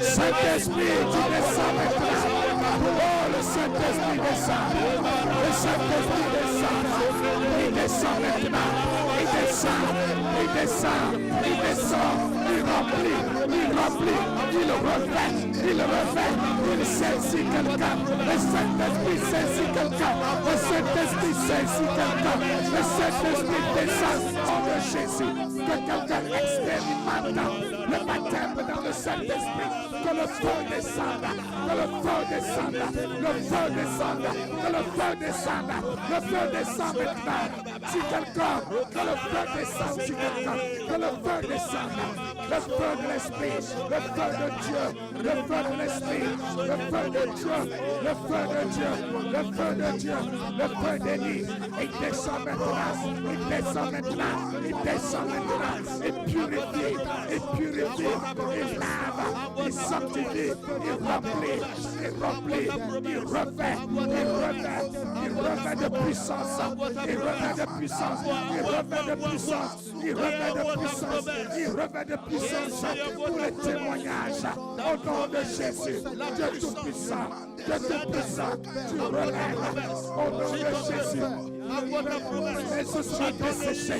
Saint-Esprit tu descends maintenant. Oh le Saint-Esprit descend, le Saint-Esprit descend, il descend maintenant, il descend, il descend, il descend, il remplit, il refait, il saisit quelqu'un, le Saint-Esprit saisit quelqu'un, le Saint-Esprit saisit quelqu'un, le Saint-Esprit descend au nom de Jésus, que quelqu'un expérimente le baptême dans le Saint-Esprit, que le feu descende, que le feu descende, le feu descende, que le feu descende, le feu descend maintenant, si quelqu'un, que le feu descende, si quelqu'un, que le feu descende, le feu de l'Esprit, le feu de Dieu, le feu de l'Esprit, le feu de Dieu, le feu de Dieu, le feu de Dieu, le feu d'Élie, il descend maintenant, il descend maintenant, il descend maintenant, il purifie, il lave, il sanctifie, il remplit, il refait de puissance, il remet de puissance, il remet de puissance, il remet de puissance, il remet de puissance pour les témoignages au nom de Jésus. Dieu Tout-Puissant, Dieu Tout-Puissant, tu relèves au nom de Jésus. Et ce soit desséché,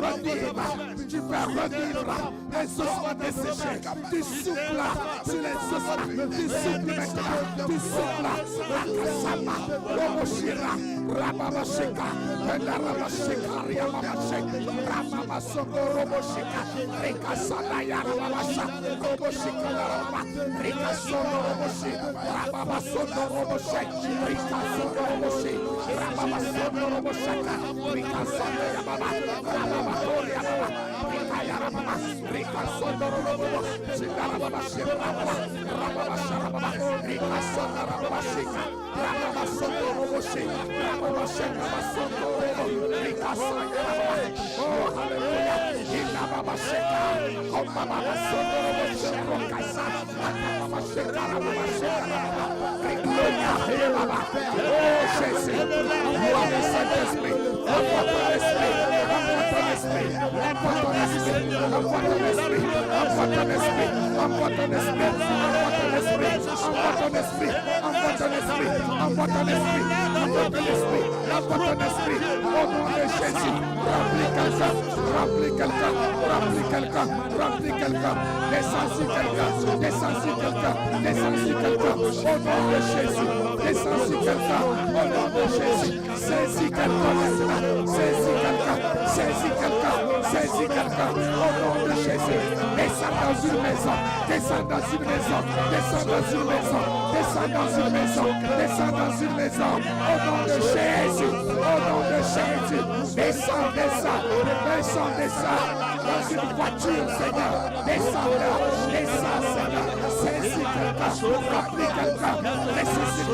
revivre, tu fais revivre, et ce soit desséché, tu souffles sur les ossements, tu souffles maintenant, tu souffles, Rakasama, Romoshira, Ramamashika, Ramamashika, Ramamashika, Ramamasoko, Romoshika, Rikasana, Yaramamasa, Romoshika, Rikasono, Romoshi, Ramamasoko, Romoshi, Rikasono, Romoshi, Ramamasoko, Romoshaka, Rikasana, Yamama, Ramamakoria, Oh, Remplis quelqu'un, descends quelqu'un, au nom de Jésus, descends quelqu'un, au nom de Jésus, saisis quelqu'un, au nom de Jésus, descends dans une maison, descends dans une maison, au nom de Jésus, descends, dans une voiture, Seigneur, descends, Seigneur, saisis quelqu'un, remplis quelqu'un, ressuscite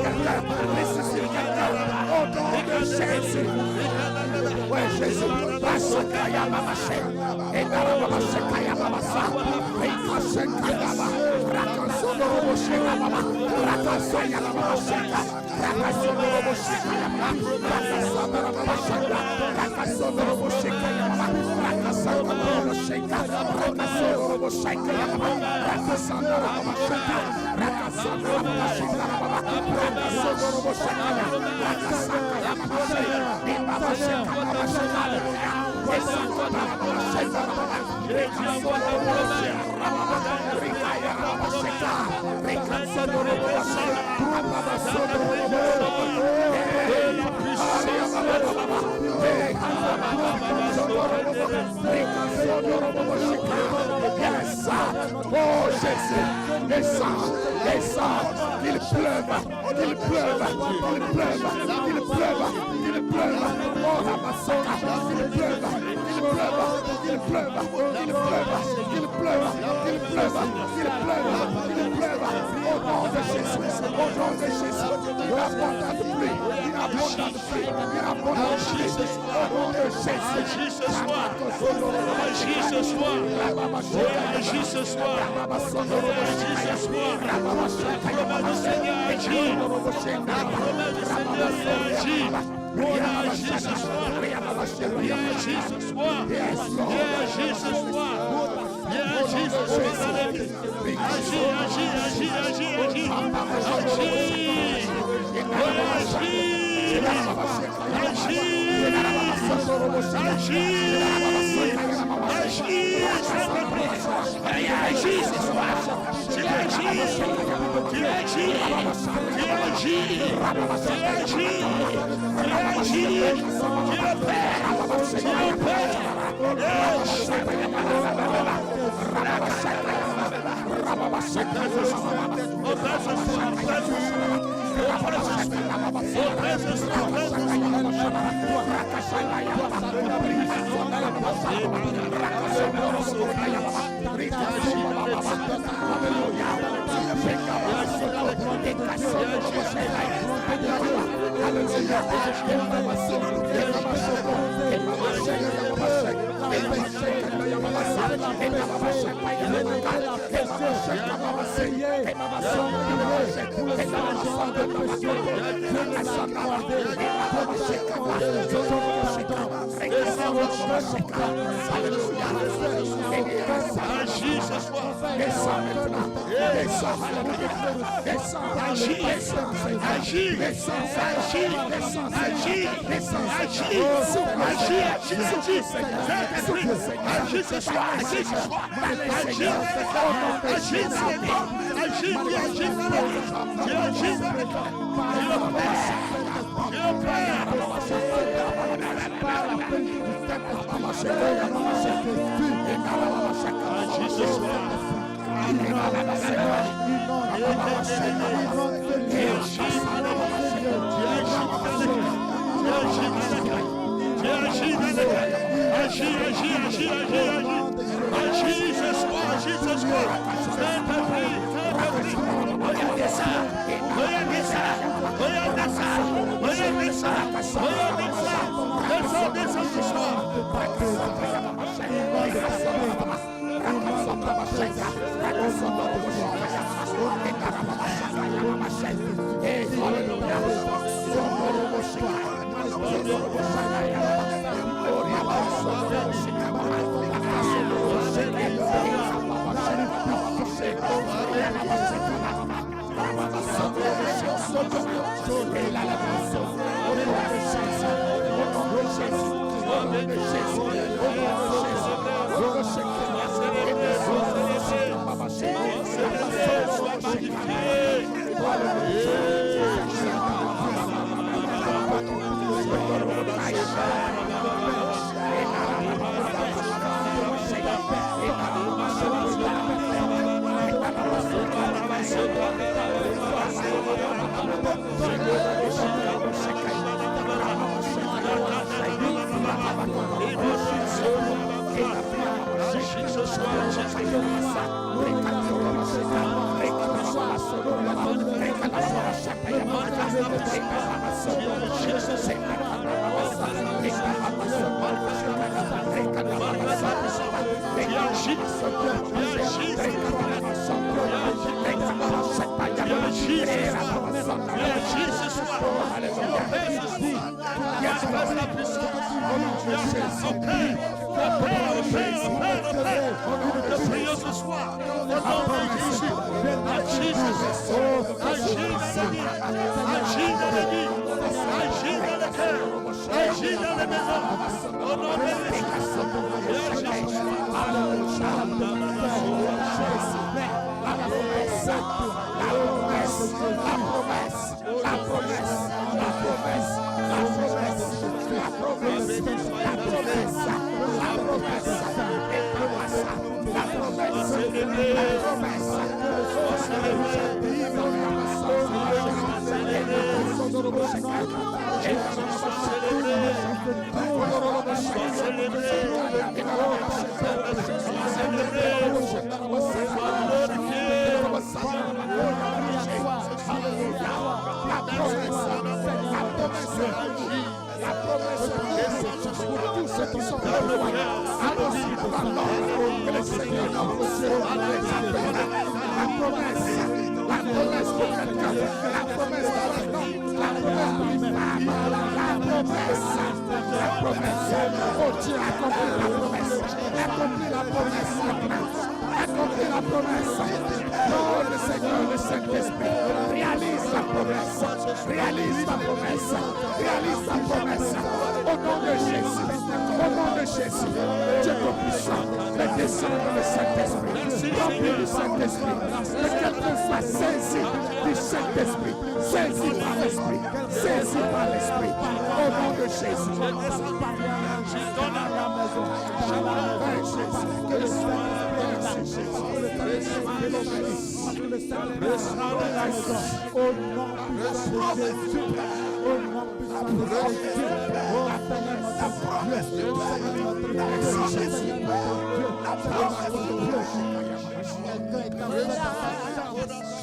quelqu'un, au nom de Jésus. Ouais, Jésus, Basakaya Mamache, et Barabashakaya Mamasa, Rekashakayama, Rakasodoroboshekama, Rakasaya Mamasheka, Rakasodoroboshekayama, Rakasodorobosheka, Rakasodoroboshekayama, Rakasodorobosheka, Rakasodoroboshekayama, Rakasodorobosheka, Rakasodoroboshekayama, Rakasodoroboshekayama, Oh Jésus, descends, qu'il pleuve, oh Ramasaka, qu'il pleuve, au nom de Jésus, une abondante pluie, au nom de Jésus, Agis. soir. Saint-Esprit, regardez ça. Regardez ça. Regardez ça. Regardez ça. Regardez ça. Descends ce soir.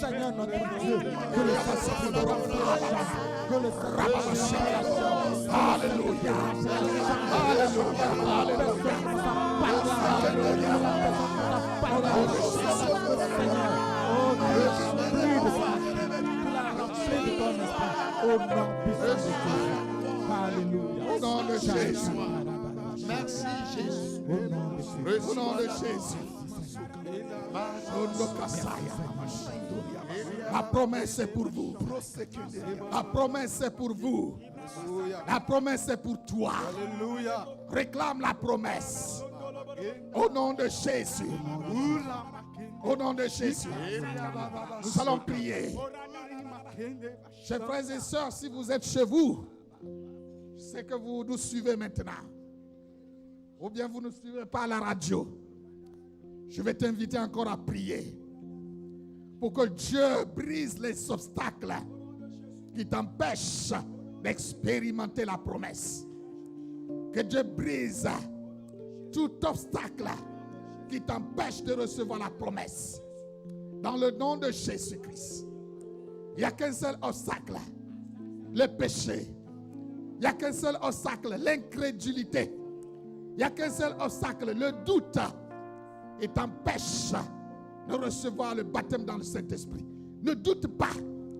Seigneur notre Dieu, que le Saint-Esprit de Alléluia. Au nom de Jésus. Merci Jésus. Au nom de Jésus. La promesse est pour vous. La promesse est pour vous. La promesse est pour toi. Réclame la promesse. Au nom de Jésus. Au nom de Jésus. Nous allons prier. Chers frères et sœurs, si vous êtes chez vous, je sais que vous nous suivez maintenant. Ou bien vous ne nous suivez pas à la radio. Je vais t'inviter encore à prier pour que Dieu brise les obstacles qui t'empêchent d'expérimenter la promesse. Que Dieu brise tout obstacle qui t'empêche de recevoir la promesse. Dans le nom de Jésus-Christ. Il n'y a qu'un seul obstacle, le péché. Il n'y a qu'un seul obstacle, l'incrédulité. Il n'y a qu'un seul obstacle, le doute. Et t'empêche de recevoir le baptême dans le Saint-Esprit. Ne doute pas,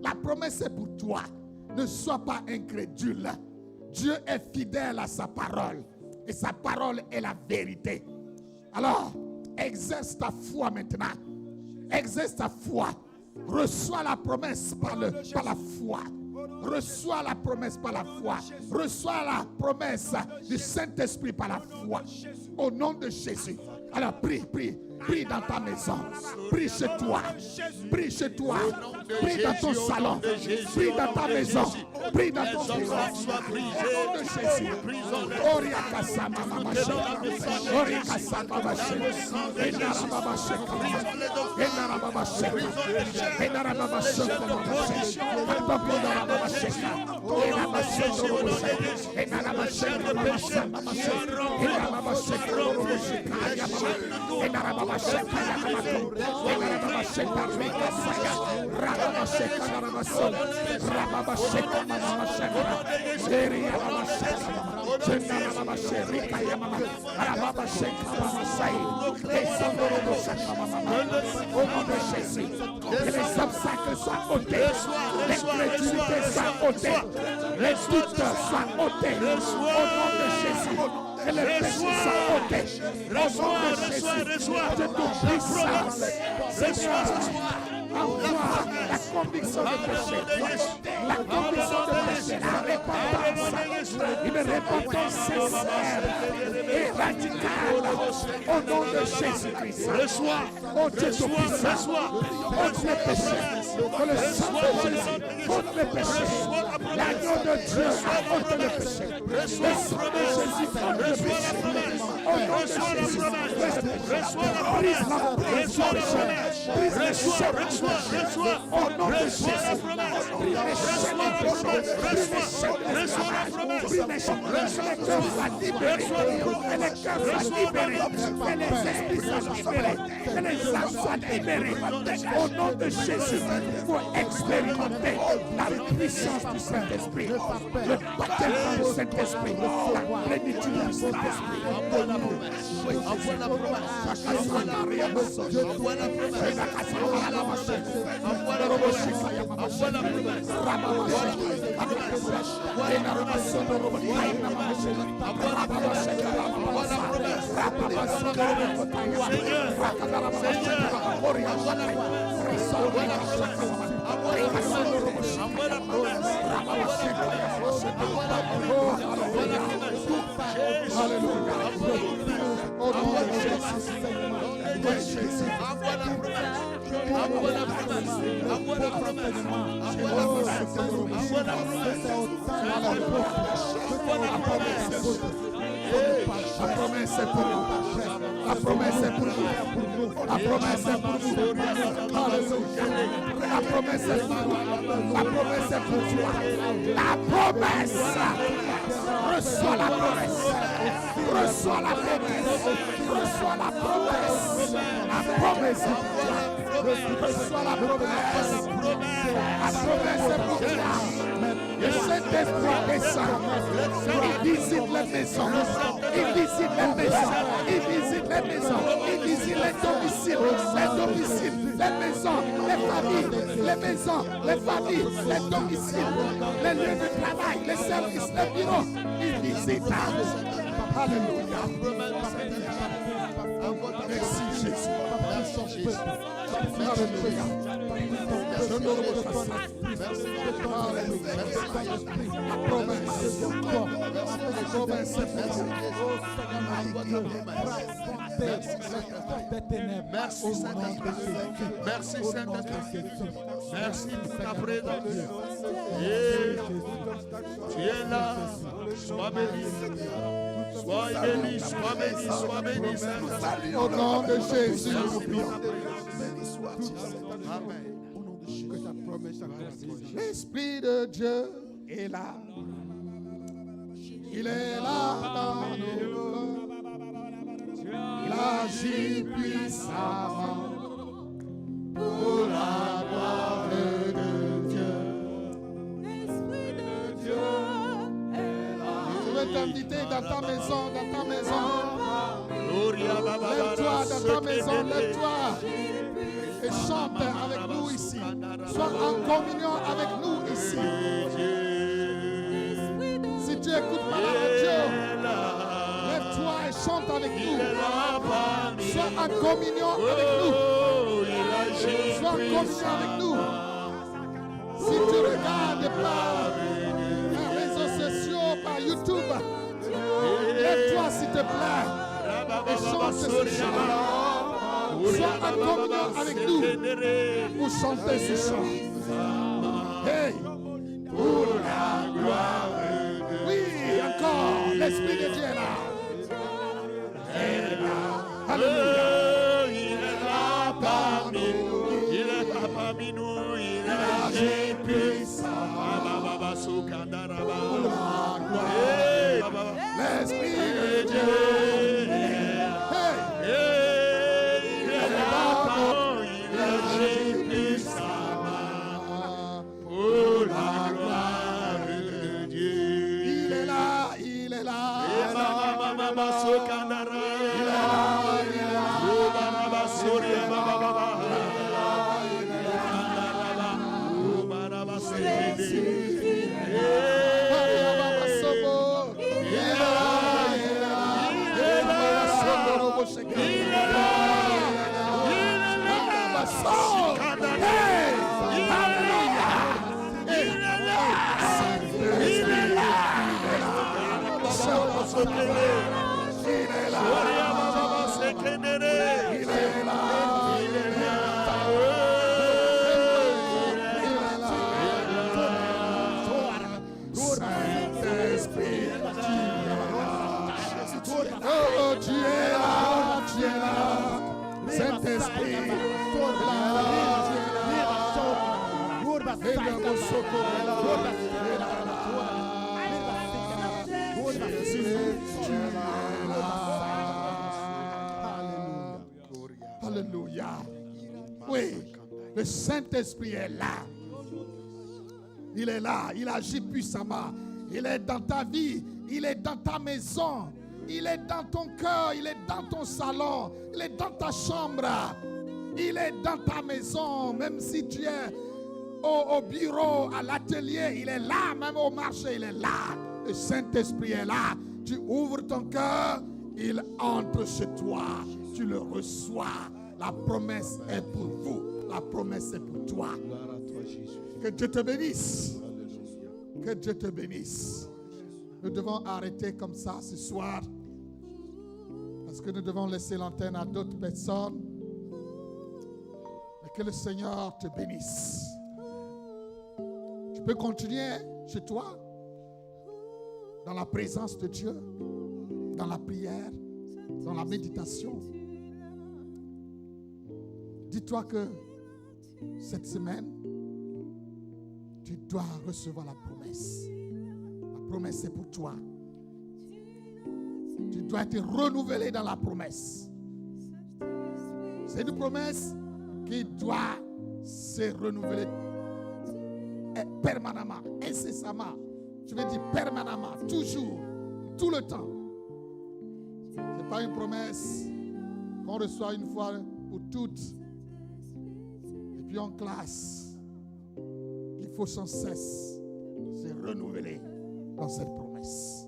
la promesse est pour toi. Ne sois pas incrédule. Dieu est fidèle à sa parole. Et sa parole est la vérité. Alors, exerce ta foi maintenant. Exerce ta foi. Reçois la promesse par la foi. Reçois la promesse par la foi. Reçois la promesse du Saint-Esprit par la foi. Au nom de Jésus. Alors prie, prie. Prie dans ta maison. Prie chez toi. Prie chez toi. Prie dans ton salon. Prie dans ta maison. Prie dans ton salon. Au nom de Jésus. Oriakasa mama mache. Oriakasa mama mache. Enara mama mache. Enara mama mache. Enara mama mache. Papa enara mama mache. Enara mache. Enara mache. Mama mache. Enara mama mache. Enara mama que les obstacles soient ôtés, l'incrédulité soit ôtée, les doutes soient ôtés, au nom de Jésus. Que les péchés soient ôtés. Au nom de Jésus. De ton puissance. Seigneur, envoie la conviction de péché. La conviction de péché. La repentance. Une repentance sincère et radicale. Au nom de Jésus-Christ. Oh Dieu Tout-Puissant. Ôte les péchés. Que le sang de Jésus ôte les péchés. L'agneau de Dieu ôte les péchés. Le sang de Jésus ôte les péchés. Au nom de Jésus. Brise la prison. Brise les chaînes. Au nom de Jésus. Brise les chaînes de péché. Brise les chaînes d'esclavage. Brise les chaînes. Les cœurs soient libérés. Et les cœurs soient libérés. Et les esprits soient libérés. Et les âmes soient libérées. Au nom de Jésus. Pour expérimenter la puissance du Saint-Esprit. Le baptême du Saint-Esprit. La plénitude du Saint-Esprit. Envoie la promesse. Envoie la promesse. Envoie la promesse. Envoie la promesse. Envoie la promesse. Envoie la promesse. La promesse est pour nous. La promesse est pour nous. La promesse est pour nous. Alléluia. La promesse est pour nous. La promesse est pour toi. La promesse. Reçois la promesse. Reçois la promesse. Reçois la promesse. La promesse est pour toi. Reçois la promesse. La promesse est pour toi. Le Saint-Esprit descend. Il visite les maisons. Il visite les maisons. Il visite les maisons. Il visite les domiciles. Les domiciles. Les maisons. Les familles. Les maisons. Les familles. Les domiciles. Les lieux de travail. Les services. Les bureaux. Il visite. Alléluia. Merci Jésus. Alléluia. La promesse. Merci Saint-Esprit. Merci Saint-Esprit. Merci pour ta présence. Tu es là. Sois béni. Sois béni. Sois béni. Sois béni Saint-Esprit. Au nom de Jésus. Amen. L'Esprit de Dieu est là. Il est là dans nos cœurs. il agit puissamment pour la gloire de Dieu. L'Esprit de Dieu est là. Je vais t'inviter dans ta maison, Gloria Baba Lève-toi dans ta maison, lève-toi et chante avec nous ici. Sois en communion avec nous ici. Si tu écoutes par la radio, lève-toi et chante avec nous. Sois en communion avec nous. Sois en communion avec nous. Si tu regardes par les réseaux sociaux, par YouTube, lève-toi s'il te plaît et chante ce chant. Sois en communion avec nous pour chanter ce chant. Hey! Pour la gloire de Dieu. Oui, encore, l'Esprit de Dieu est là. Alléluia. Il est là parmi nous. Il est là parmi nous. Il agit puissamment. Baba Soukandaraba. L'Esprit de Dieu. Il est là, il agit puissamment pour la gloire de Dieu. Il est là, il est là. Baba Soukandara. Il est là, il est là. Baba Soria Baba. Baba Oh, tu es là, tu es là. Saint-Esprit, Alléluia. Oui, le Saint-Esprit est là. Il est là, il agit puissamment. Il est dans ta vie, il est dans ta maison, il est dans ton cœur, il est dans ton salon, il est dans ta chambre, il est dans ta maison, même si tu es au bureau, à l'atelier, il est là, même au marché, il est là. Le Saint-Esprit est là. Tu ouvres ton cœur, il entre chez toi, tu le reçois. La promesse est pour vous, la promesse est pour toi. Que Dieu te bénisse. Que Dieu te bénisse. Nous devons arrêter comme ça ce soir parce que nous devons laisser l'antenne à d'autres personnes. Mais que le Seigneur te bénisse. Tu peux continuer chez toi dans la présence de Dieu, dans la prière, dans la méditation. Dis-toi que cette semaine, tu dois recevoir la promesse. La promesse est pour toi. Tu dois être renouvelé dans la promesse. C'est une promesse qui doit se renouveler permanemment, incessamment. Je veux dire permanemment, toujours, tout le temps. Ce n'est pas une promesse qu'on reçoit une fois pour toutes et puis on classe. Il faut sans cesse se renouveler dans cette promesse.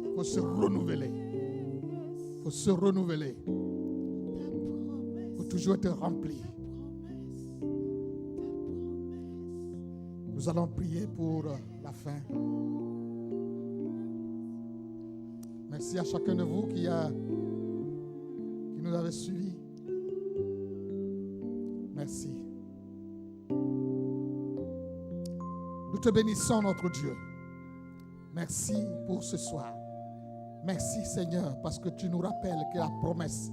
Il faut se renouveler. Il faut se renouveler. Il faut toujours être rempli. Nous allons prier pour la fin. Merci à chacun de vous qui nous avez suivis. Merci. Nous te bénissons, notre Dieu. Merci pour ce soir. Merci, Seigneur, parce que tu nous rappelles que la promesse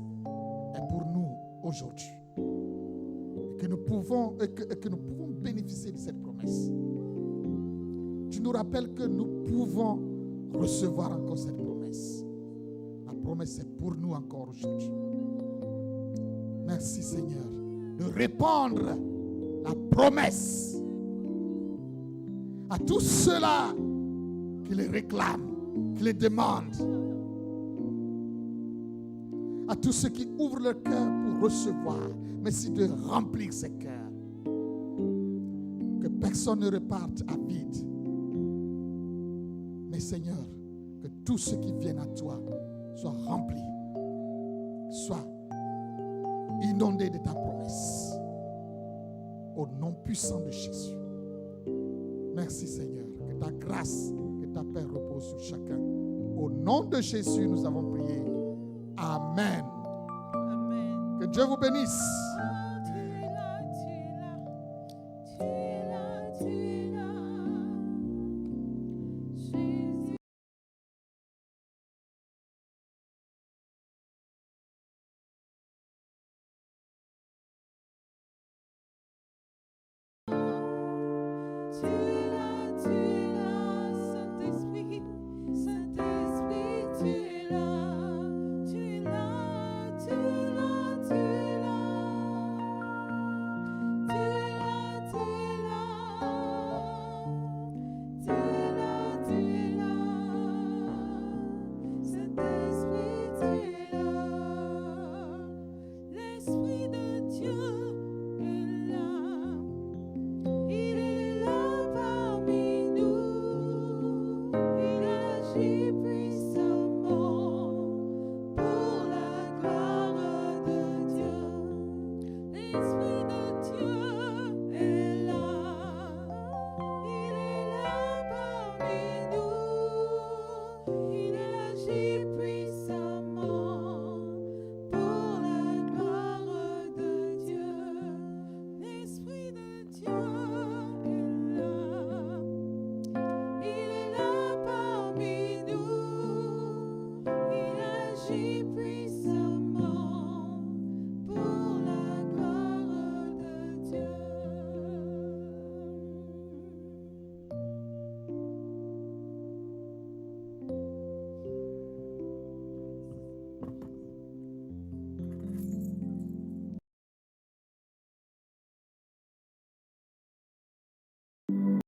est pour nous aujourd'hui. Et que nous pouvons bénéficier de cette promesse. Tu nous rappelles que nous pouvons recevoir encore cette promesse. La promesse est pour nous encore aujourd'hui. Merci Seigneur de répandre la promesse à tous ceux-là qui les réclament, qui les demandent, à tous ceux qui ouvrent leur cœur pour recevoir. Merci de remplir ces cœurs. Que personne ne reparte à vide. Mais Seigneur, que tous ceux qui viennent à toi soient remplis, soient inondés de ta promesse. Au nom puissant de Jésus. Merci Seigneur. Que ta grâce, que ta paix repose sur chacun. Au nom de Jésus, nous avons prié. Amen. Amen. Que Dieu vous bénisse.